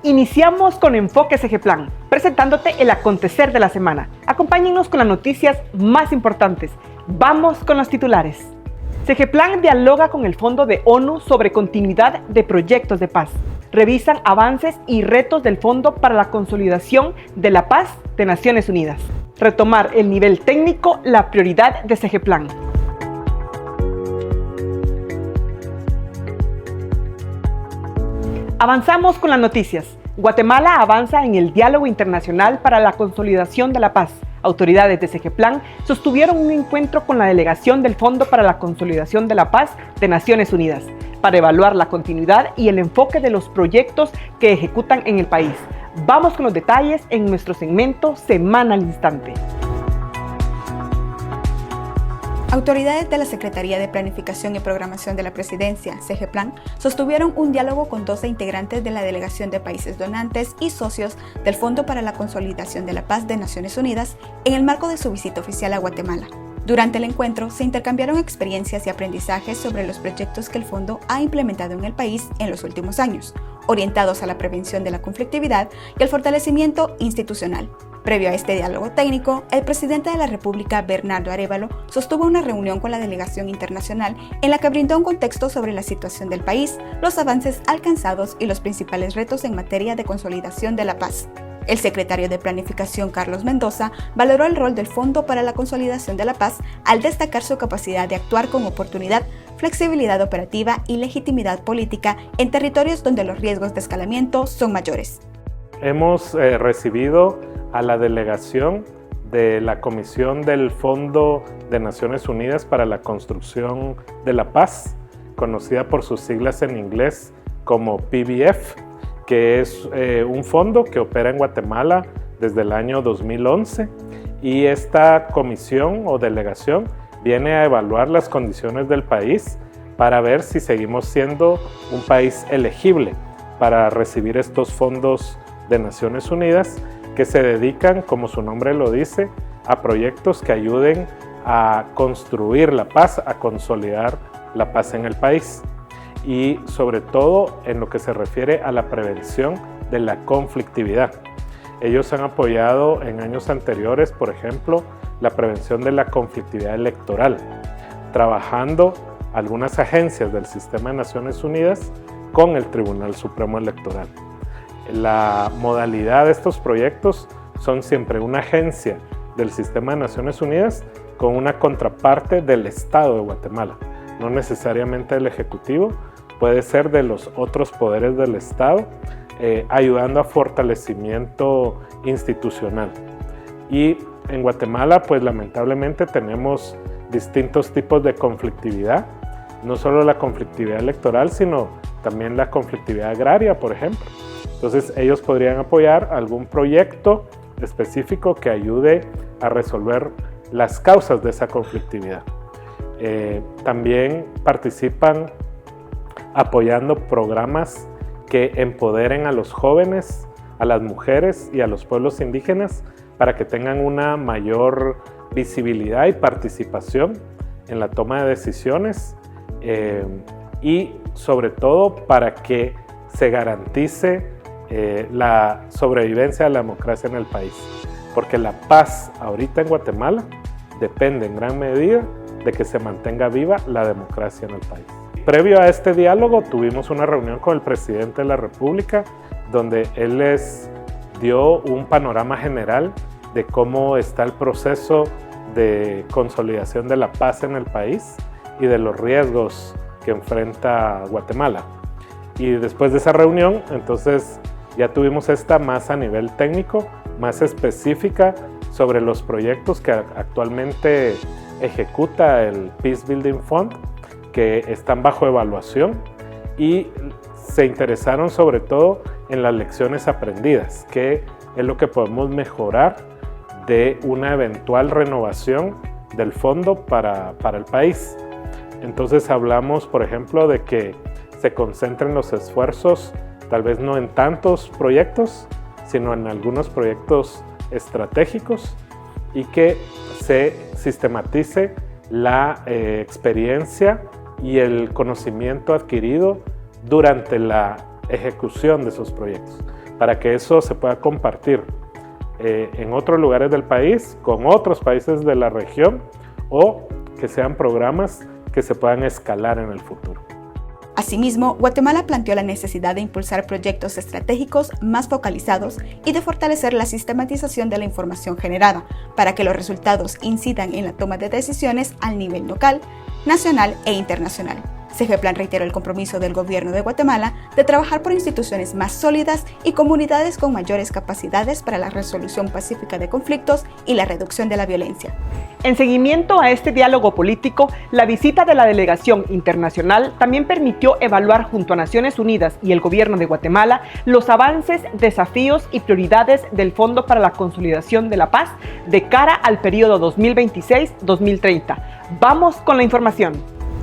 Iniciamos con Enfoque SGPlan, presentándote el acontecer de la semana. Acompáñennos con las noticias más importantes. Vamos con los titulares. SGPlan dialoga con el Fondo de ONU sobre continuidad de proyectos de paz. Revisan avances y retos del Fondo para la Consolidación de la Paz de Naciones Unidas. Retomar el nivel técnico, la prioridad de SGPlan. Avanzamos con las noticias. Guatemala avanza en el diálogo internacional para la consolidación de la paz. Autoridades de SGPlan sostuvieron un encuentro con la delegación del Fondo para la Consolidación de la Paz de Naciones Unidas para evaluar la continuidad y el enfoque de los proyectos que ejecutan en el país. Vamos con los detalles en nuestro segmento Semana al Instante. Autoridades de la Secretaría de Planificación y Programación de la Presidencia, SGPlan, sostuvieron un diálogo con 12 integrantes de la Delegación de Países Donantes y socios del Fondo para la Consolidación de la Paz de Naciones Unidas en el marco de su visita oficial a Guatemala. Durante el encuentro se intercambiaron experiencias y aprendizajes sobre los proyectos que el Fondo ha implementado en el país en los últimos años, orientados a la prevención de la conflictividad y al fortalecimiento institucional. Previo a este diálogo técnico, el presidente de la República, Bernardo Arévalo, sostuvo una reunión con la delegación internacional en la que brindó un contexto sobre la situación del país, los avances alcanzados y los principales retos en materia de consolidación de la paz. El secretario de Planificación, Carlos Mendoza, valoró el rol del Fondo para la Consolidación de la Paz al destacar su capacidad de actuar con oportunidad, flexibilidad operativa y legitimidad política en territorios donde los riesgos de escalamiento son mayores. Hemos recibido a la delegación de la Comisión del Fondo de Naciones Unidas para la Construcción de la Paz, conocida por sus siglas en inglés como PBF, que es un fondo que opera en Guatemala desde el año 2011, y esta comisión o delegación viene a evaluar las condiciones del país para ver si seguimos siendo un país elegible para recibir estos fondos de Naciones Unidas, que se dedican, como su nombre lo dice, a proyectos que ayuden a construir la paz, a consolidar la paz en el país, y sobre todo en lo que se refiere a la prevención de la conflictividad. Ellos han apoyado en años anteriores, por ejemplo, la prevención de la conflictividad electoral, trabajando algunas agencias del sistema de Naciones Unidas con el Tribunal Supremo Electoral. La modalidad de estos proyectos son siempre una agencia del sistema de Naciones Unidas con una contraparte del Estado de Guatemala, no necesariamente del Ejecutivo, puede ser de los otros poderes del Estado, ayudando a fortalecimiento institucional. Y en Guatemala, pues lamentablemente tenemos distintos tipos de conflictividad, no solo la conflictividad electoral, sino también la conflictividad agraria, por ejemplo. Entonces ellos podrían apoyar algún proyecto específico que ayude a resolver las causas de esa conflictividad. También participan apoyando programas que empoderen a los jóvenes, a las mujeres y a los pueblos indígenas para que tengan una mayor visibilidad y participación en la toma de decisiones, y sobre todo para que se garantice la sobrevivencia de la democracia en el país, porque la paz ahorita en Guatemala depende en gran medida de que se mantenga viva la democracia en el país. Previo a este diálogo tuvimos una reunión con el presidente de la República donde él les dio un panorama general de cómo está el proceso de consolidación de la paz en el país y de los riesgos que enfrenta Guatemala. Y después de esa reunión, entonces ya tuvimos esta más a nivel técnico, más específica sobre los proyectos que actualmente ejecuta el Peace Building Fund, que están bajo evaluación, y se interesaron sobre todo en las lecciones aprendidas, que es lo que podemos mejorar de una eventual renovación del fondo para el país. Entonces hablamos, por ejemplo, de que se concentren los esfuerzos tal vez no en tantos proyectos, sino en algunos proyectos estratégicos, y que se sistematice la experiencia y el conocimiento adquirido durante la ejecución de esos proyectos, para que eso se pueda compartir en otros lugares del país, con otros países de la región, o que sean programas que se puedan escalar en el futuro. Asimismo, Guatemala planteó la necesidad de impulsar proyectos estratégicos más focalizados y de fortalecer la sistematización de la información generada para que los resultados incidan en la toma de decisiones al nivel local, nacional e internacional. CEGEPLAN reiteró el compromiso del gobierno de Guatemala de trabajar por instituciones más sólidas y comunidades con mayores capacidades para la resolución pacífica de conflictos y la reducción de la violencia. En seguimiento a este diálogo político, la visita de la delegación internacional también permitió evaluar junto a Naciones Unidas y el gobierno de Guatemala los avances, desafíos y prioridades del Fondo para la Consolidación de la Paz de cara al periodo 2026-2030. Vamos con la información.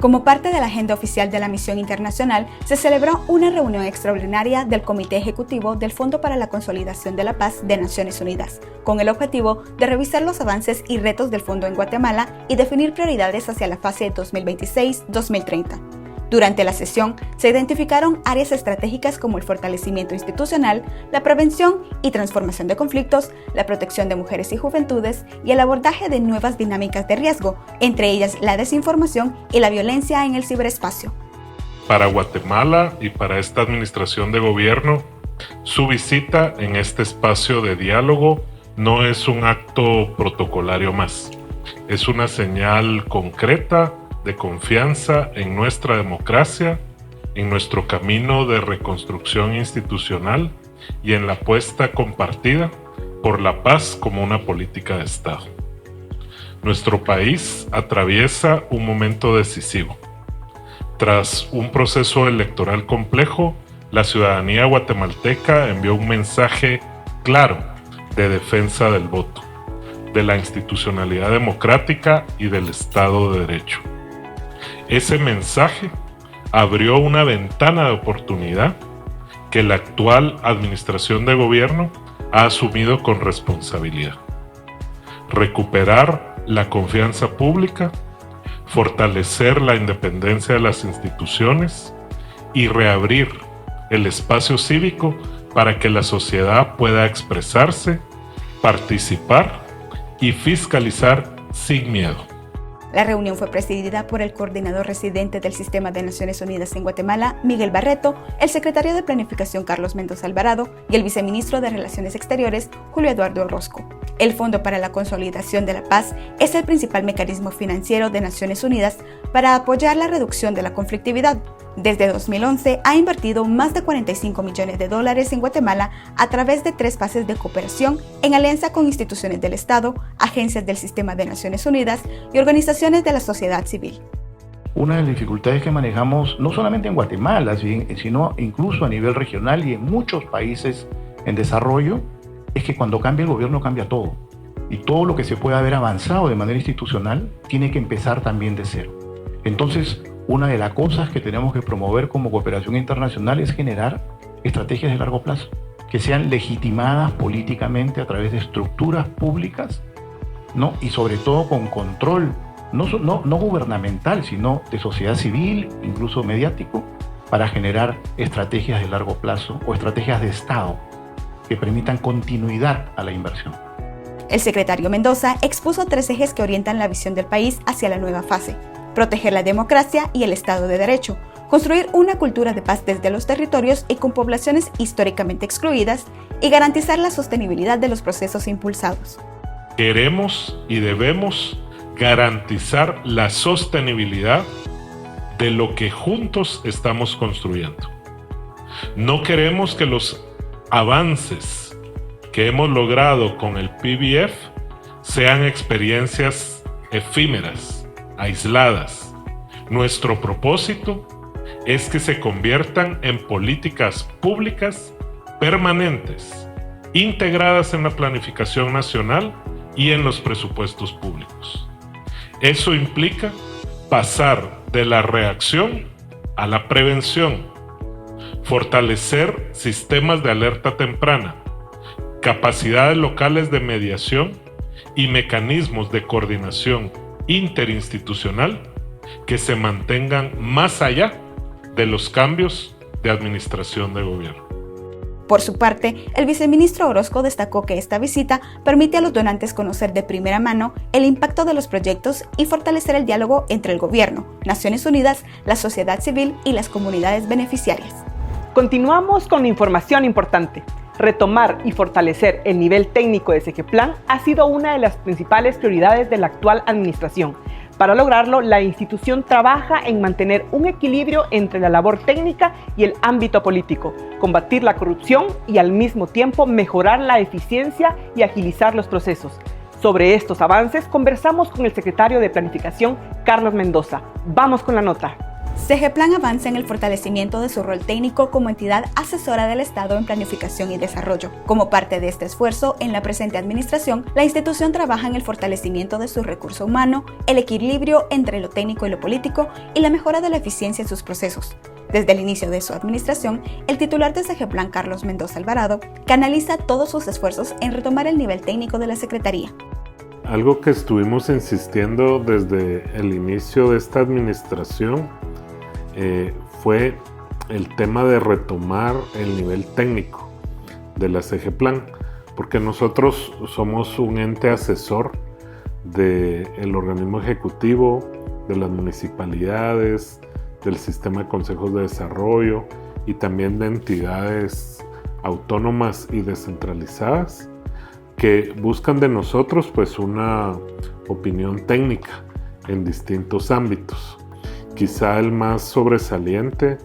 Como parte de la agenda oficial de la misión internacional, se celebró una reunión extraordinaria del Comité Ejecutivo del Fondo para la Consolidación de la Paz de Naciones Unidas, con el objetivo de revisar los avances y retos del fondo en Guatemala y definir prioridades hacia la fase 2026-2030. Durante la sesión, se identificaron áreas estratégicas como el fortalecimiento institucional, la prevención y transformación de conflictos, la protección de mujeres y juventudes y el abordaje de nuevas dinámicas de riesgo, entre ellas la desinformación y la violencia en el ciberespacio. Para Guatemala y para esta administración de gobierno, su visita en este espacio de diálogo no es un acto protocolario más, es una señal concreta de confianza en nuestra democracia, en nuestro camino de reconstrucción institucional y en la apuesta compartida por la paz como una política de Estado. Nuestro país atraviesa un momento decisivo. Tras un proceso electoral complejo, la ciudadanía guatemalteca envió un mensaje claro de defensa del voto, de la institucionalidad democrática y del Estado de Derecho. Ese mensaje abrió una ventana de oportunidad que la actual administración de gobierno ha asumido con responsabilidad. Recuperar la confianza pública, fortalecer la independencia de las instituciones y reabrir el espacio cívico para que la sociedad pueda expresarse, participar y fiscalizar sin miedo. La reunión fue presidida por el coordinador residente del Sistema de Naciones Unidas en Guatemala, Miguel Barreto, el secretario de Planificación, Carlos Mendoza Alvarado, y el viceministro de Relaciones Exteriores, Julio Eduardo Orozco. El Fondo para la Consolidación de la Paz es el principal mecanismo financiero de Naciones Unidas para apoyar la reducción de la conflictividad. Desde 2011 ha invertido más de $45 millones en Guatemala a través de 3 fases de cooperación en alianza con instituciones del Estado, agencias del Sistema de Naciones Unidas y organizaciones de la sociedad civil. Una de las dificultades que manejamos no solamente en Guatemala, sino incluso a nivel regional y en muchos países en desarrollo, es que cuando cambia el gobierno cambia todo. Y todo lo que se puede haber avanzado de manera institucional tiene que empezar también de cero. Entonces, una de las cosas que tenemos que promover como cooperación internacional es generar estrategias de largo plazo, que sean legitimadas políticamente a través de estructuras públicas, ¿no? Y sobre todo con control, no gubernamental, sino de sociedad civil, incluso mediático, para generar estrategias de largo plazo o estrategias de Estado que permitan continuidad a la inversión. El secretario Mendoza expuso 3 ejes que orientan la visión del país hacia la nueva fase: proteger la democracia y el Estado de Derecho, construir una cultura de paz desde los territorios y con poblaciones históricamente excluidas, y garantizar la sostenibilidad de los procesos impulsados. Queremos y debemos garantizar la sostenibilidad de lo que juntos estamos construyendo. No queremos que los avances que hemos logrado con el PBF sean experiencias efímeras, aisladas. Nuestro propósito es que se conviertan en políticas públicas permanentes, integradas en la planificación nacional y en los presupuestos públicos. Eso implica pasar de la reacción a la prevención, fortalecer sistemas de alerta temprana, capacidades locales de mediación y mecanismos de coordinación interinstitucional que se mantengan más allá de los cambios de administración de gobierno. Por su parte, el viceministro Orozco destacó que esta visita permite a los donantes conocer de primera mano el impacto de los proyectos y fortalecer el diálogo entre el gobierno, Naciones Unidas, la sociedad civil y las comunidades beneficiarias. Continuamos con información importante. Retomar y fortalecer el nivel técnico de SEGEPLAN ha sido una de las principales prioridades de la actual administración. Para lograrlo, la institución trabaja en mantener un equilibrio entre la labor técnica y el ámbito político, combatir la corrupción y al mismo tiempo mejorar la eficiencia y agilizar los procesos. Sobre estos avances conversamos con el secretario de Planificación, Carlos Mendoza. Vamos con la nota. SEGEPLAN avanza en el fortalecimiento de su rol técnico como entidad asesora del Estado en planificación y desarrollo. Como parte de este esfuerzo, en la presente administración, la institución trabaja en el fortalecimiento de su recurso humano, el equilibrio entre lo técnico y lo político y la mejora de la eficiencia en sus procesos. Desde el inicio de su administración, el titular de SEGEPLAN, Carlos Mendoza Alvarado, canaliza todos sus esfuerzos en retomar el nivel técnico de la Secretaría. Algo que estuvimos insistiendo desde el inicio de esta administración fue el tema de retomar el nivel técnico de la SEGEPLAN, porque nosotros somos un ente asesor del organismo ejecutivo, de las municipalidades, del sistema de consejos de desarrollo y también de entidades autónomas y descentralizadas que buscan de nosotros pues una opinión técnica en distintos ámbitos. Quizá el más sobresaliente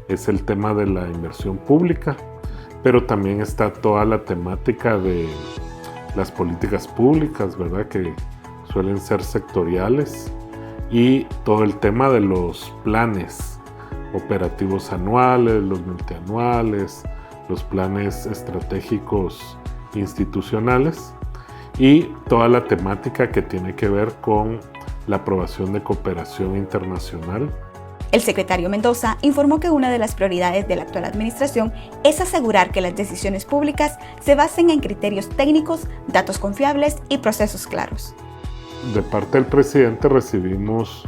es el tema de la inversión pública, pero también está toda la temática de las políticas públicas, ¿verdad? Que suelen ser sectoriales, y todo el tema de los planes operativos anuales, los multianuales, los planes estratégicos institucionales y toda la temática que tiene que ver con la aprobación de cooperación internacional. El secretario Mendoza informó que una de las prioridades de la actual administración es asegurar que las decisiones públicas se basen en criterios técnicos, datos confiables y procesos claros. De parte del presidente recibimos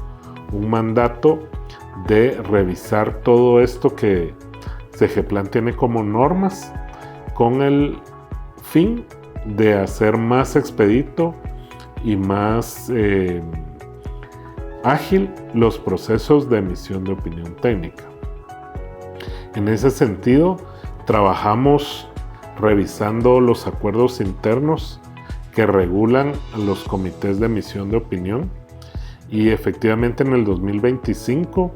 un mandato de revisar todo esto que SEGEPLAN tiene como normas con el fin de hacer más expedito y más ágil los procesos de emisión de opinión técnica. En ese sentido, trabajamos revisando los acuerdos internos que regulan los comités de emisión de opinión y efectivamente en el 2025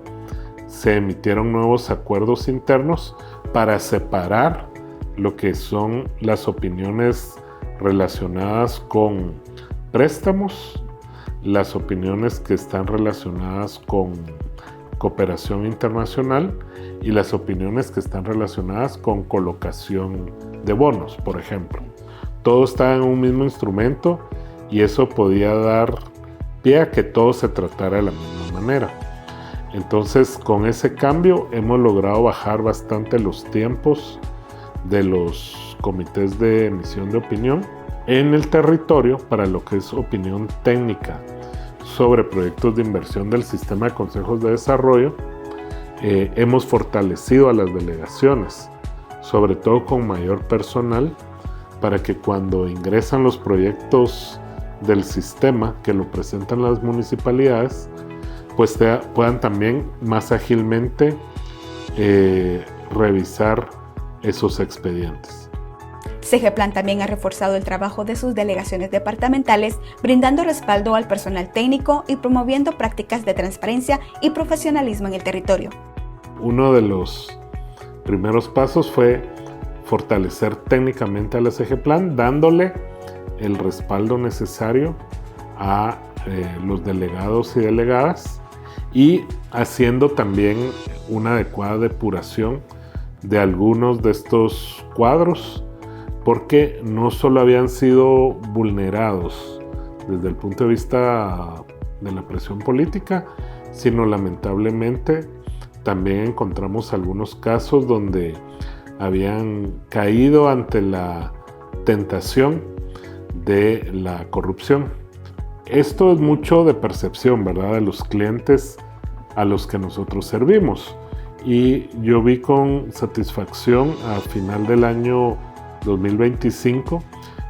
se emitieron nuevos acuerdos internos para separar lo que son las opiniones relacionadas con préstamos, las opiniones que están relacionadas con cooperación internacional y las opiniones que están relacionadas con colocación de bonos, por ejemplo. Todo está en un mismo instrumento y eso podía dar pie a que todo se tratara de la misma manera. Entonces, con ese cambio hemos logrado bajar bastante los tiempos de los comités de emisión de opinión en el territorio para lo que es opinión técnica sobre proyectos de inversión del sistema de consejos de desarrollo. Hemos fortalecido a las delegaciones, sobre todo con mayor personal, para que cuando ingresan los proyectos del sistema que lo presentan las municipalidades, pues puedan también más ágilmente revisar esos expedientes. SEGEPLAN también ha reforzado el trabajo de sus delegaciones departamentales, brindando respaldo al personal técnico y promoviendo prácticas de transparencia y profesionalismo en el territorio. Uno de los primeros pasos fue fortalecer técnicamente a la SEGEPLAN, dándole el respaldo necesario a los delegados y delegadas y haciendo también una adecuada depuración de algunos de estos cuadros, porque no solo habían sido vulnerados desde el punto de vista de la presión política, sino lamentablemente también encontramos algunos casos donde habían caído ante la tentación de la corrupción. Esto es mucho de percepción, ¿verdad?, de los clientes a los que nosotros servimos. y yo vi con satisfacción a final del año 2025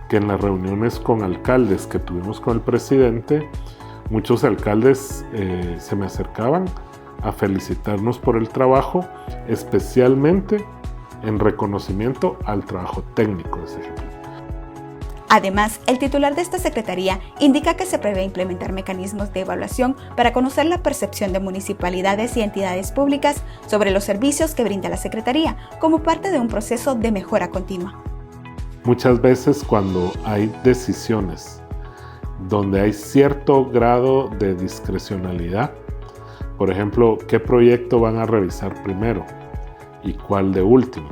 que en las reuniones con alcaldes que tuvimos con el presidente, muchos alcaldes se me acercaban a felicitarnos por el trabajo, especialmente en reconocimiento al trabajo técnico de SEGEPLAN. Además, el titular de esta secretaría indica que se prevé implementar mecanismos de evaluación para conocer la percepción de municipalidades y entidades públicas sobre los servicios que brinda la secretaría como parte de un proceso de mejora continua. Muchas veces cuando hay decisiones donde hay cierto grado de discrecionalidad, por ejemplo, ¿qué proyecto van a revisar primero y cuál de último?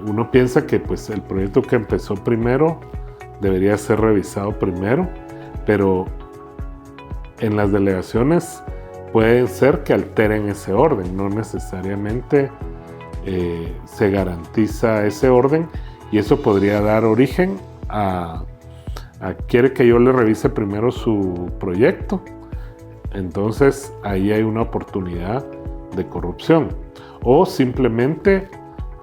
Uno piensa que pues, el proyecto que empezó primero debería ser revisado primero, pero en las delegaciones puede ser que alteren ese orden, no necesariamente se garantiza ese orden, y eso podría dar origen a quiere que yo le revise primero su proyecto, entonces ahí hay una oportunidad de corrupción, o simplemente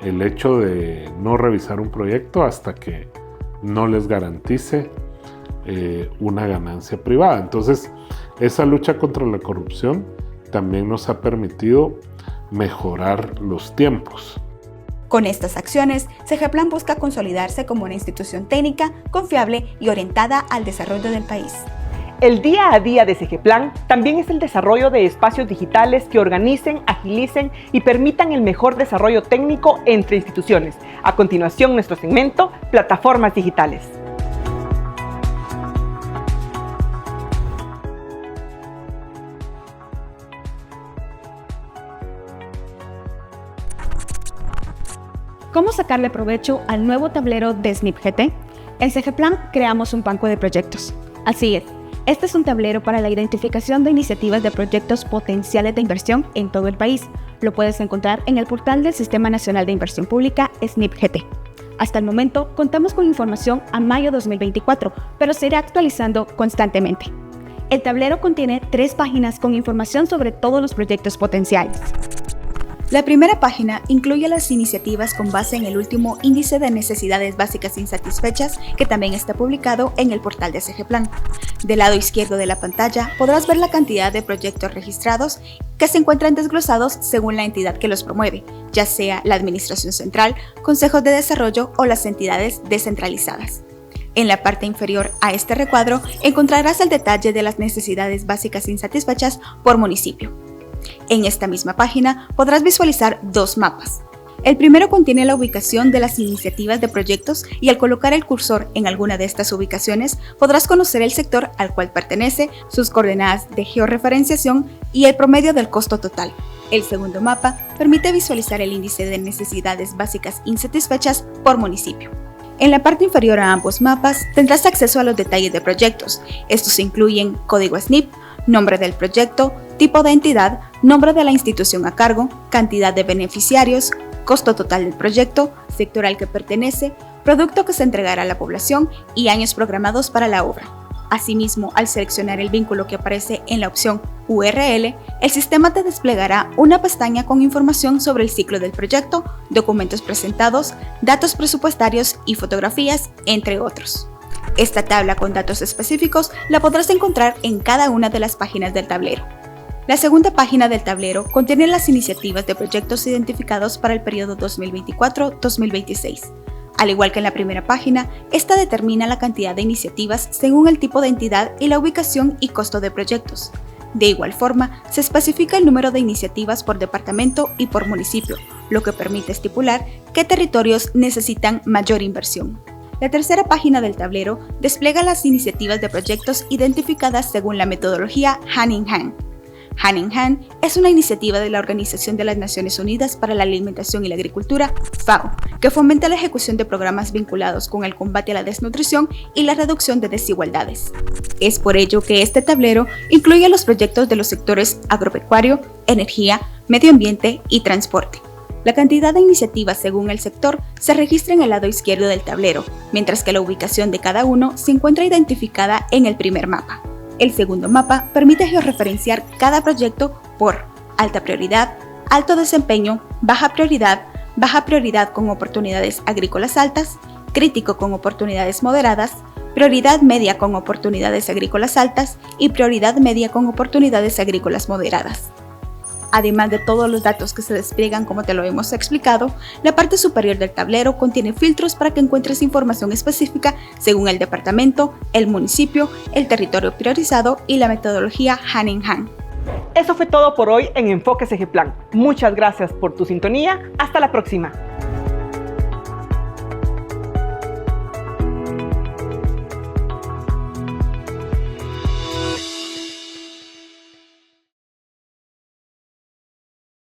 el hecho de no revisar un proyecto hasta que no les garantice una ganancia privada. Entonces, esa lucha contra la corrupción también nos ha permitido mejorar los tiempos. Con estas acciones, SEGEPLAN busca consolidarse como una institución técnica, confiable y orientada al desarrollo del país. El día a día de SEGEPLAN también es el desarrollo de espacios digitales que organicen, agilicen y permitan el mejor desarrollo técnico entre instituciones. A continuación, nuestro segmento, Plataformas Digitales. ¿Cómo sacarle provecho al nuevo tablero de SNIP-GT? En SEGEPLAN creamos un banco de proyectos. Así es. Este es un tablero para la identificación de iniciativas de proyectos potenciales de inversión en todo el país. Lo puedes encontrar en el portal del Sistema Nacional de Inversión Pública, SNIP-GT. Hasta el momento, contamos con información a mayo 2024, pero se irá actualizando constantemente. El tablero contiene 3 páginas con información sobre todos los proyectos potenciales. La primera página incluye las iniciativas con base en el último Índice de Necesidades Básicas Insatisfechas, que también está publicado en el portal de SEGEPLAN. Del lado izquierdo de la pantalla podrás ver la cantidad de proyectos registrados que se encuentran desglosados según la entidad que los promueve, ya sea la Administración Central, Consejos de Desarrollo o las entidades descentralizadas. En la parte inferior a este recuadro encontrarás el detalle de las necesidades básicas insatisfechas por municipio. En esta misma página podrás visualizar 2 mapas. El primero contiene la ubicación de las iniciativas de proyectos y al colocar el cursor en alguna de estas ubicaciones podrás conocer el sector al cual pertenece, sus coordenadas de georreferenciación y el promedio del costo total. El segundo mapa permite visualizar el índice de necesidades básicas insatisfechas por municipio. En la parte inferior a ambos mapas tendrás acceso a los detalles de proyectos. Estos incluyen código SNIP, nombre del proyecto, tipo de entidad, nombre de la institución a cargo, cantidad de beneficiarios, costo total del proyecto, sector al que pertenece, producto que se entregará a la población y años programados para la obra. Asimismo, al seleccionar el vínculo que aparece en la opción URL, el sistema te desplegará una pestaña con información sobre el ciclo del proyecto, documentos presentados, datos presupuestarios y fotografías, entre otros. Esta tabla con datos específicos la podrás encontrar en cada una de las páginas del tablero. La segunda página del tablero contiene las iniciativas de proyectos identificados para el periodo 2024-2026. Al igual que en la primera página, esta determina la cantidad de iniciativas según el tipo de entidad y la ubicación y costo de proyectos. De igual forma, se especifica el número de iniciativas por departamento y por municipio, lo que permite estipular qué territorios necesitan mayor inversión. La tercera página del tablero despliega las iniciativas de proyectos identificadas según la metodología Hand in Hand. Hand in Hand es una iniciativa de la Organización de las Naciones Unidas para la Alimentación y la Agricultura, FAO, que fomenta la ejecución de programas vinculados con el combate a la desnutrición y la reducción de desigualdades. Es por ello que este tablero incluye los proyectos de los sectores agropecuario, energía, medio ambiente y transporte. La cantidad de iniciativas según el sector se registra en el lado izquierdo del tablero, mientras que la ubicación de cada uno se encuentra identificada en el primer mapa. El segundo mapa permite georreferenciar cada proyecto por alta prioridad, alto desempeño, baja prioridad con oportunidades agrícolas altas, crítico con oportunidades moderadas, prioridad media con oportunidades agrícolas altas y prioridad media con oportunidades agrícolas moderadas. Además de todos los datos que se despliegan como te lo hemos explicado, la parte superior del tablero contiene filtros para que encuentres información específica según el departamento, el municipio, el territorio priorizado y la metodología hand in hand. Eso fue todo por hoy en Enfoque CG Plan. Muchas gracias por tu sintonía. Hasta la próxima.